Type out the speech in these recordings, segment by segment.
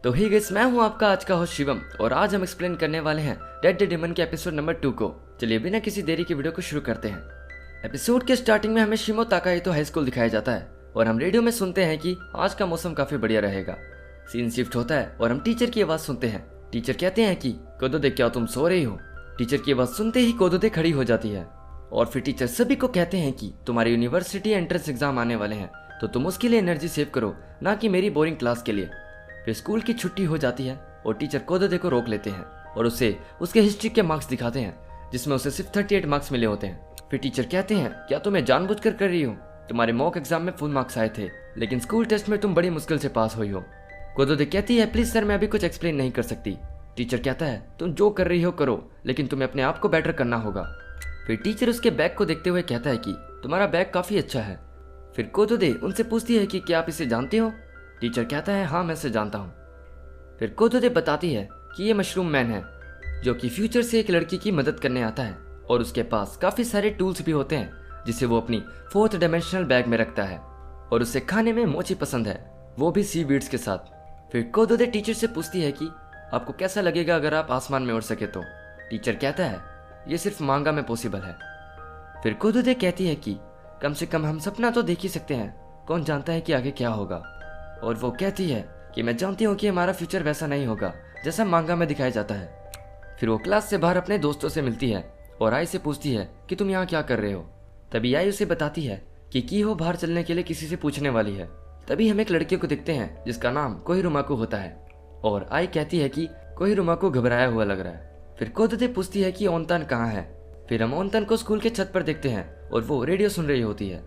तो ही गाइस, मैं हूं आपका आज का होस्ट शिवम और आज हम एक्सप्लेन करने वाले हैं डेड डेमन के एपिसोड नंबर 2 को। चलिए बिना किसी देरी के वीडियो को शुरू करते हैं। एपिसोड के स्टार्टिंग में हमें शिमो ताकाहितो हाई स्कूल दिखाया जाता है और हम रेडियो में सुनते हैं कि आज का मौसम काफी बढ़िया रहेगा। सीन शिफ्ट होता है और हम टीचर की आवाज सुनते हैं। टीचर कहते हैं कि कोदोदे, क्या तुम सो रही हो? टीचर की आवाज सुनते ही कोदोदे खड़ी हो जाती है और फिर टीचर सभी को कहते हैं कि तुम्हारे यूनिवर्सिटी एंट्रेंस एग्जाम आने वाले हैं तो तुम उसके लिए एनर्जी सेव करो, ना कि मेरी बोरिंग क्लास के लिए। फिर स्कूल की छुट्टी हो जाती है और टीचर कोदोदे को रोक लेते हैं और उसे उसके हिस्ट्री के मार्क्स दिखाते हैं जिसमें उसे सिर्फ 38 मार्क्स मिले होते हैं। फिर टीचर कहते हैं, क्या तुम्हें जानबूझकर कर रही हो? तुम्हारे मॉक एग्जाम में फुल मार्क्स आए थे लेकिन स्कूल टेस्ट में तुम बड़ी मुश्किल से पास हुई हो। कोदोदे कहती है, प्लीज सर मैं अभी कुछ एक्सप्लेन नहीं कर सकती। टीचर कहता है, तुम जो कर रही हो करो, लेकिन तुम्हें अपने आप को बेटर करना होगा। फिर टीचर उसके बैग को देखते हुए कहता है कि तुम्हारा बैग काफी अच्छा है। फिर कोदोदे उनसे पूछती है कि क्या आप इसे जानते हो? टीचर कहता है, हाँ मैं इसे जानता हूँ। फिर कोदोदे बताती है कि ये मशरूम मैन है जो कि फ्यूचर से एक लड़की की मदद करने आता है और उसके पास काफी सारे टूल्स भी होते हैं जिसे वो अपनी 4th डायमेंशनल बैग में रखता है और उसे खाने में मोची पसंद है, वो भी सी बीड्स के साथ। फिर कोदोदे टीचर से पूछती है कि आपको कैसा लगेगा अगर आप आसमान में उड़ सके तो? टीचर कहता है, ये सिर्फ मांगा में पॉसिबल है। फिर कोदोदे कहती है कि कम से कम हम सपना तो देख ही सकते हैं, कौन जानता है कि आगे क्या होगा। और वो कहती है कि मैं जानती हूँ कि हमारा फ्यूचर वैसा नहीं होगा जैसा मांगा में दिखाया जाता है। फिर वो क्लास से बाहर अपने दोस्तों से मिलती है और आई से पूछती है कि तुम यहाँ क्या कर रहे हो। तभी आई उसे बताती है कि कीहो बाहर चलने के लिए किसी से पूछने वाली है। तभी हम एक लड़के को देखते हैं जिसका नाम कोहिरुमाको होता है और आई कहती है कि कोहिरुमाको घबराया हुआ लग रहा है। फिर कोदोदे पूछती है कि ओनतान कहाँ है। फिर हम ओनतान को स्कूल के छत पर देखते हैं और वो रेडियो सुन रही होती है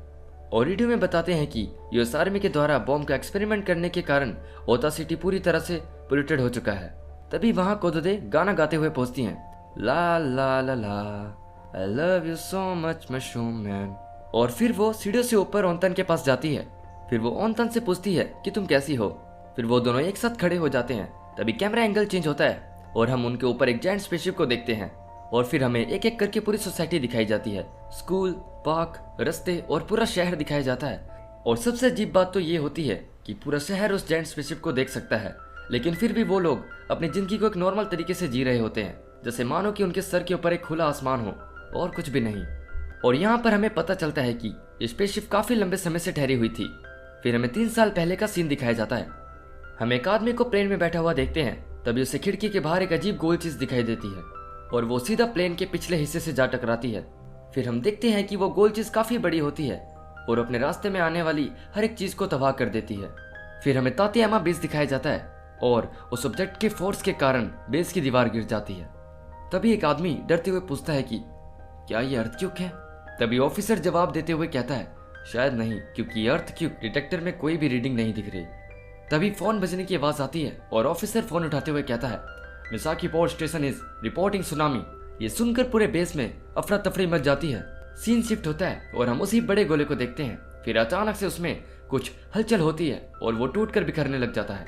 और रेडियो में बताते हैं कि यूएस आर्मी के द्वारा बॉम्ब का एक्सपेरिमेंट करने के कारण ओता सिटी पूरी तरह से पोल्यूटेड हो चुका है। तभी वहां कोदोदे गाना गाते हुए पहुंचती हैं, ला ला ला ला I love you so much mushroom man. और फिर वो सीढ़ियों से ऊपर ओनतान के पास जाती है। फिर वो ओनतान से पूछती है कि तुम कैसी हो। फिर वो दोनों एक साथ खड़े हो जाते हैं। तभी कैमरा एंगल चेंज होता है और हम उनके ऊपर एक जायंट स्पेसशिप को देखते हैं और फिर हमें एक एक करके पूरी सोसाइटी दिखाई जाती है। स्कूल, पार्क, रास्ते और पूरा शहर दिखाया जाता है। और सबसे अजीब बात तो ये होती है कि पूरा शहर उस जायंट स्पेसशिप को देख सकता है, लेकिन फिर भी वो लोग अपनी जिंदगी को एक नॉर्मल तरीके से जी रहे होते हैं, जैसे मानो कि उनके सर के ऊपर एक खुला आसमान हो और कुछ भी नहीं। और यहाँ पर हमें पता चलता है कि ये स्पेसशिप काफी लंबे समय से ठहरी हुई थी। फिर हमें 3 साल पहले का सीन दिखाया जाता है। हम एक आदमी को प्लेन में बैठा हुआ देखते हैं। तभी उसे खिड़की के बाहर एक अजीब गोल चीज दिखाई देती है और वो सीधा प्लेन के पिछले हिस्से से जा टकराती है। फिर हम देखते हैं कि वो गोल चीज काफी बड़ी होती है और अपने रास्ते में आने वाली हर एक चीज को तबाह कर देती है। फिर हमें तातियामा बेस दिखाया जाता है और उस ऑब्जेक्ट के फोर्स के कारण बेस की दीवार गिर जाती है। तभी एक आदमी डरते हुए पूछता है कि क्या ये अर्थक्वेक है? तभी ऑफिसर जवाब देते हुए कहता है, शायद नहीं, क्योंकि अर्थक्वेक डिटेक्टर में कोई भी रीडिंग नहीं दिख रही। तभी फोन बजने की आवाज आती है और ऑफिसर फोन उठाते हुए कहता है, Misaki port station is reporting tsunami. ये सुनकर पूरे बेस में अफरा तफरी मच जाती है। सीन शिफ्ट होता है और हम उसी बड़े गोले को देखते हैं। फिर अचानक से उसमें कुछ हलचल होती है और वो टूटकर बिखरने लग जाता है।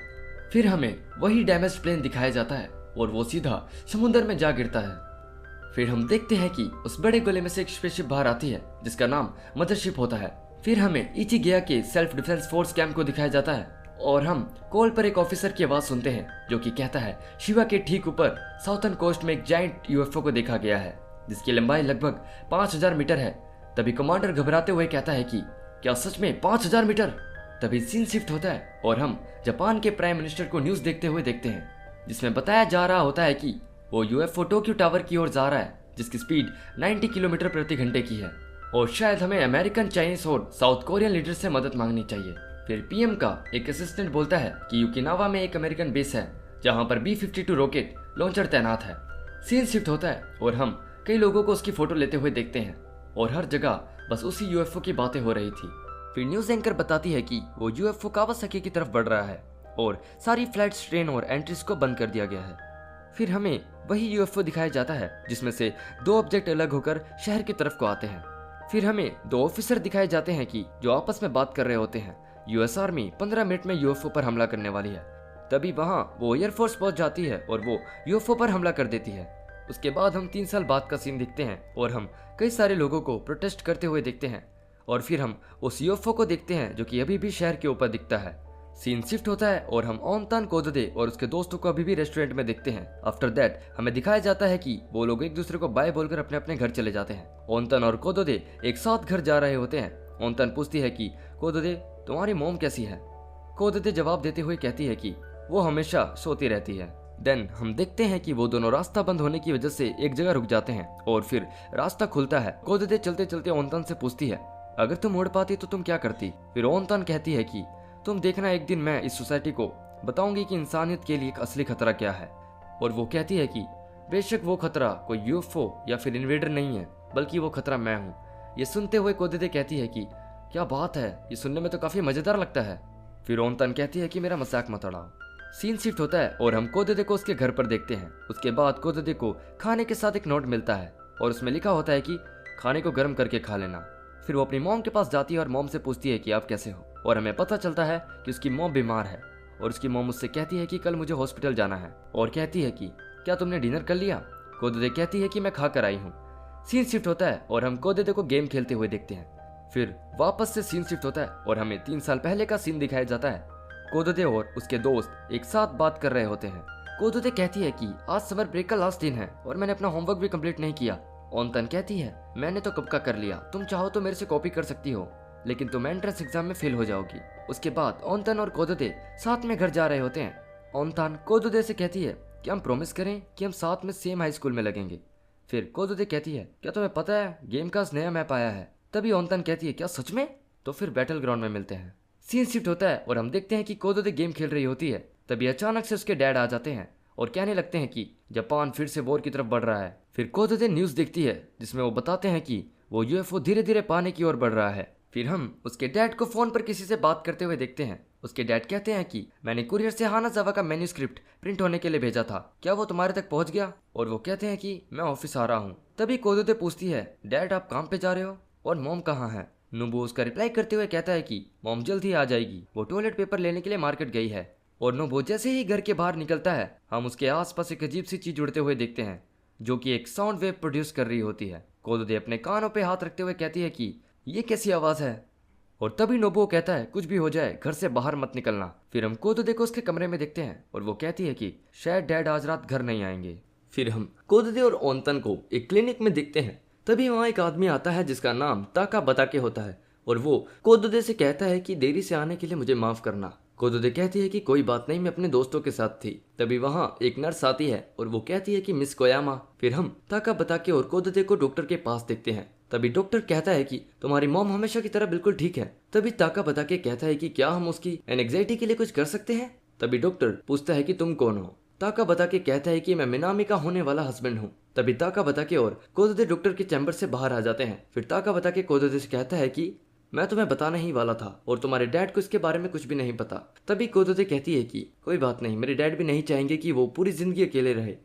फिर हमें वही डैमेज प्लेन दिखाया जाता है और वो सीधा समुद्र में जा गिरता है। फिर हम देखते हैं कि उस बड़े गोले में से एक स्पेसशिप बाहर आती है जिसका नाम मदरशिप होता है। फिर हमें इचिगेया के सेल्फ डिफेंस फोर्स कैंप को दिखाया जाता है और हम कॉल पर एक ऑफिसर की आवाज सुनते हैं जो कि कहता है, शिवा के ठीक ऊपर साउथर्न कोस्ट में एक जायंट यूएफओ को देखा गया है जिसकी लंबाई लगभग 5000 मीटर है। तभी कमांडर घबराते हुए कहता है कि क्या सच में 5000 मीटर? तभी सीन शिफ्ट होता है और हम जापान के प्राइम मिनिस्टर को न्यूज देखते हुए देखते हैं जिसमें बताया जा रहा होता है कि वो यूएफओ टोक्यो टावर की ओर जा रहा है जिसकी स्पीड 90 किलोमीटर प्रति घंटे की है और शायद हमें अमेरिकन, चाइनीज और साउथ कोरियन लीडर से मदद मांगनी चाहिए। फिर पीएम का एक असिस्टेंट बोलता है कि युकिनावा में एक अमेरिकन बेस है जहां पर B-52 रॉकेट लॉन्चर तैनात है। सीन शिफ्ट होता है और हम कई लोगों को उसकी फोटो लेते हुए देखते हैं और हर जगह बस उसी यूएफओ की बातें हो रही थी। फिर न्यूज एंकर बताती है कि वो यूएफओ कावासाकी की तरफ बढ़ रहा है और सारी फ्लाइट्स, ट्रेन और एंट्रीज को बंद कर दिया गया है। फिर हमें वही यूएफओ दिखाया जाता है जिसमें से 2 ऑब्जेक्ट अलग होकर शहर की तरफ को आते हैं। फिर हमें 2 ऑफिसर दिखाए जाते हैं कि जो आपस में बात कर रहे होते हैं। यूएस आर्मी 15 मिनट में यूएफओ पर हमला करने वाली है। तभी वहां वो एयरफोर्स पहुंच जाती है और वो यूएफओ पर हमला कर देती है। उसके बाद हम 3 साल बाद का सीन देखते हैं और हम कई सारे लोगों को प्रोटेस्ट करते हुए देखते हैं और फिर हम उस यूएफओ को देखते हैं जो कि अभी भी शहर के ऊपर दिखता है। सीन शिफ्ट होता है और हम ओनतान, कोदोदे और उसके दोस्तों को अभी भी रेस्टोरेंट में देखते हैं। आफ्टर दैट हमें दिखाया जाता है कि वो लोग एक दूसरे को बाय बोलकर अपने अपने घर चले जाते हैं। ओनतान और कोदोदे एक साथ घर जा रहे होते हैं। ओनतान पूछती है कि कोदोदे, तुम्हारी मॉम कैसी है? कोदोदे जवाब देते हुए कहती है कि वो हमेशा सोती रहती है। देन हम देखते हैं कि वो दोनों रास्ता बंद होने की वजह से एक जगह रुक जाते हैं और फिर रास्ता खुलता है। कोदोदे चलते चलते ओनतान से पूछती है, अगर तुम उड़ पाती तो तुम क्या करती? फिर ओनतान कहती है कि तुम देखना, एक दिन मैं इस सोसाइटी को बताऊंगी कि इंसानियत के लिए एक असली खतरा क्या है। और वो कहती है कि बेशक वो खतरा कोई यूएफओ या फिर इन्वेडर नहीं है, बल्कि वो खतरा मैं हूँ। ये सुनते हुए कोदोदे कहती है कि क्या बात है, ये सुनने में तो काफी मजेदार लगता है। फिर ओनतान कहती है कि मेरा मजाक मत उड़ाओ। सीन शिफ्ट होता है और हम कोदोदे को उसके घर पर देखते हैं। उसके बाद कोदोदे को खाने के साथ एक नोट मिलता है और उसमें लिखा होता है कि खाने को गर्म करके खा लेना। फिर वो अपनी मॉम के पास जाती है और मॉम से पूछती है कि आप कैसे हो, और हमें पता चलता है कि उसकी मॉम बीमार है और उसकी मॉम उससे कहती है कि कल मुझे हॉस्पिटल जाना है और कहती है कि क्या तुमने डिनर कर लिया? कोदोदे कहती है कि मैं खा कर आई हूँ। सीन शिफ्ट होता है और हम कोदोदे को गेम खेलते हुए देखते हैं। फिर वापस से सीन शिफ्ट होता है और हमें 3 साल पहले का सीन दिखाया जाता है। कोदोदे और उसके दोस्त एक साथ बात कर रहे होते हैं। कोदोदे कहती है कि आज समर ब्रेक का लास्ट दिन है और मैंने अपना होमवर्क भी कंप्लीट नहीं किया। ओनतान कहती है मैंने तो कब का कर लिया, तुम चाहो तो मेरे से कॉपी कर सकती हो, लेकिन तुम एंट्रेंस एग्जाम में फेल हो जाओगी। उसके बाद ओनतान और कोदोदे साथ में घर जा रहे होते हैं। ओनतान कोदोदे से कहती है कि हम प्रॉमिस करें कि हम साथ में सेम हाई स्कूल में लगेंगे। फिर कोदोदे कहती है क्या तुम्हें पता है गेम का नया मैप आया है? तभी ओनतान कहती है क्या सच में? तो फिर बैटल ग्राउंड में मिलते हैं। सीन शिफ्ट होता है और हम देखते हैं कि कोदोदे गेम खेल रही होती है। तभी अचानक से उसके डैड आ जाते हैं और कहने लगते हैं कि जापान फिर से वॉर की तरफ बढ़ रहा है। फिर कोदोदे न्यूज़ देखती है जिसमें वो बताते हैं कि वो यूएफओ धीरे धीरे पाने की ओर बढ़ रहा है। फिर हम उसके डैड को फोन पर किसी से बात करते हुए देखते हैं। उसके डैड कहते हैं कि मैंने कुरियर से हानाजावा का मैन्यूस्क्रिप्ट प्रिंट होने के लिए भेजा था, क्या वो तुम्हारे तक पहुंच गया? और वो कहते हैं कि मैं ऑफिस आ रहा हूँ। तभी कोदोदे पूछती है डैड आप काम पे जा रहे हो और मॉम कहाँ है? नोबु उसका रिप्लाई करते हुए कहता है कि मॉम जल्द ही आ जाएगी, वो टॉयलेट पेपर लेने के लिए मार्केट गई है। और नोबु जैसे ही घर के बाहर निकलता है हम उसके आसपास एक अजीब सी चीज उड़ते हुए देखते हैं जो कि एक साउंड वेव प्रोड्यूस कर रही होती है। कोदोदे अपने कानों पे हाथ रखते हुए कहती है कि ये कैसी आवाज है? और तभी नोबुओ कहता है कुछ भी हो जाए घर से बाहर मत निकलना। फिर हम कोदोदे को उसके कमरे में देखते हैं और वो कहती है कि शायद डैड आज रात घर नहीं आएंगे। फिर हम कोदोदे और ओनतान को एक क्लिनिक में देखते हैं। तभी वहाँ एक आदमी आता है जिसका नाम ताका बताके होता है और वो कोदोदे से कहता है कि देरी से आने के लिए मुझे माफ करना। कोदोदे कहती है कि कोई बात नहीं, मैं अपने दोस्तों के साथ थी। तभी वहाँ एक नर्स आती है और वो कहती है कि मिस कोयामा। फिर हम ताका बताके और कोदोदे को डॉक्टर के पास देखते हैं। तभी डॉक्टर कहता है कि तुम्हारी मॉम हमेशा की तरह बिल्कुल ठीक है। तभी ताका बताके कहता है कि क्या हम उसकी एंग्जाइटी के लिए कुछ कर सकते हैं? तभी डॉक्टर पूछता है कि तुम कौन हो? ताका बताके कहता है कि मैं मिनामी का होने वाला हस्बैंड हूँ। तभी ताका बताके और कोदोदे डॉक्टर के चैम्बर से बाहर आ जाते हैं। फिर ताका बताके कोदोदे से कहता है कि मैं तुम्हें बताने ही वाला था और तुम्हारे डैड को इसके बारे में कुछ भी नहीं पता। तभी कोदोदे कहती है कि कोई बात नहीं, मेरे डैड भी नहीं चाहेंगे कि वो पूरी जिंदगी अकेले रहे।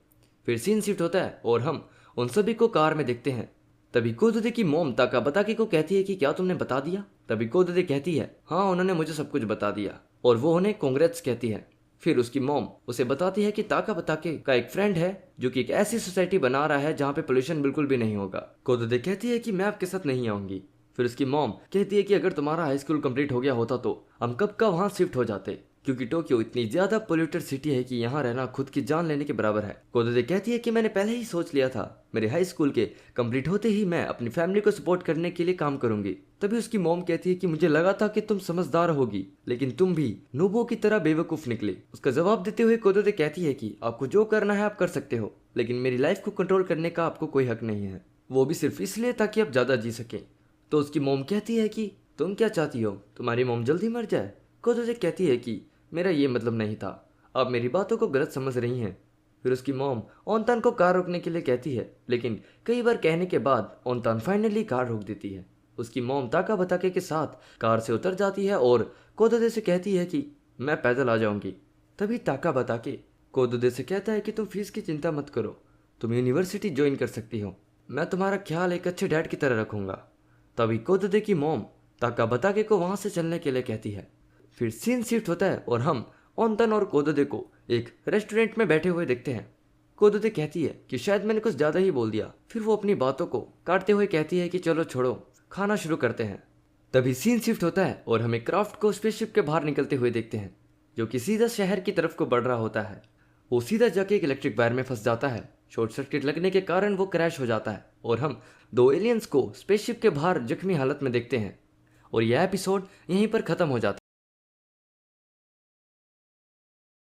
फिर सीन शिफ्ट होता है और हम उन सभी को कार में देखते हैं। तभी कोदोदे की मॉम ताका बताके को कहती है कि क्या तुमने बता दिया? तभी कोदोदे कहती है हाँ, उन्होंने मुझे सब कुछ बता दिया, और वो उन्हें कांग्रेट्स कहती है। फिर उसकी मॉम उसे बताती है कि ताका बताके का एक फ्रेंड है जो कि एक ऐसी सोसाइटी बना रहा है जहाँ पे पोल्यूशन बिल्कुल भी नहीं होगा। कोदोदे कहती है कि मैं आपके साथ नहीं आऊंगी। फिर उसकी मॉम कहती है कि अगर तुम्हारा हाई स्कूल कंप्लीट हो गया होता तो हम कब का वहाँ शिफ्ट हो जाते, क्योंकि टोक्यो इतनी ज्यादा पोल्यूटेड सिटी है कि यहाँ रहना खुद की जान लेने के बराबर है। कोदोदे कहती है कि मैंने पहले ही सोच लिया था, मेरे हाई स्कूल के कंप्लीट होते ही मैं अपनी फैमिली को सपोर्ट करने के लिए काम करूंगी। तभी उसकी मॉम कहती है कि मुझे लगा था कि तुम समझदार होगी, लेकिन तुम भी नोबुओ की तरह बेवकूफ निकले। उसका जवाब देते हुए कोदोदे कहती है कि आपको जो करना है आप कर सकते हो, लेकिन मेरी लाइफ को कंट्रोल करने का आपको कोई हक नहीं है, वो भी सिर्फ इसलिए ताकि आप ज्यादा जी सके। तो उसकी मॉम कहती है कि तुम क्या चाहती हो, तुम्हारी मॉम जल्दी मर जाए? कोदोदे कहती है कि मेरा ये मतलब नहीं था, आप मेरी बातों को गलत समझ रही हैं। फिर उसकी मॉम ओनतान को कार रोकने के लिए कहती है, लेकिन कई बार कहने के बाद ओनतान फाइनली कार रोक देती है। उसकी मॉम ताका बताके के साथ कार से उतर जाती है और कोदोदे से कहती है कि मैं पैदल आ जाऊंगी। तभी ताका बताके कोदोदे से कहता है कि तुम फीस की चिंता मत करो, तुम यूनिवर्सिटी ज्वाइन कर सकती हो, मैं तुम्हारा ख्याल एक अच्छे डैड की तरह रखूंगा। तभी कोदोदे की मॉम ताका बताके को वहां से चलने के लिए कहती है। फिर सीन शिफ्ट होता है और हम ओनतान और कोदोदे को एक रेस्टोरेंट में बैठे हुए देखते हैं। कोदोदे कहती है कि शायद मैंने कुछ ज्यादा ही बोल दिया। फिर वो अपनी बातों को काटते हुए कहती है कि चलो छोड़ो, खाना शुरू करते हैं। तभी सीन शिफ्ट होता है और हमें क्राफ्ट को स्पेसशिप के बाहर निकलते हुए देखते हैं। जो कि सीधा शहर की तरफ को बढ़ रहा होता है। वो सीधा जाके एक इलेक्ट्रिक वायर में फंस जाता है। शॉर्ट सर्किट लगने के कारण वो क्रैश हो जाता है और हम 2 एलियंस को स्पेसशिप के बाहर जख्मी हालत में देखते हैं। और यह एपिसोड यहीं पर खत्म हो जाता है।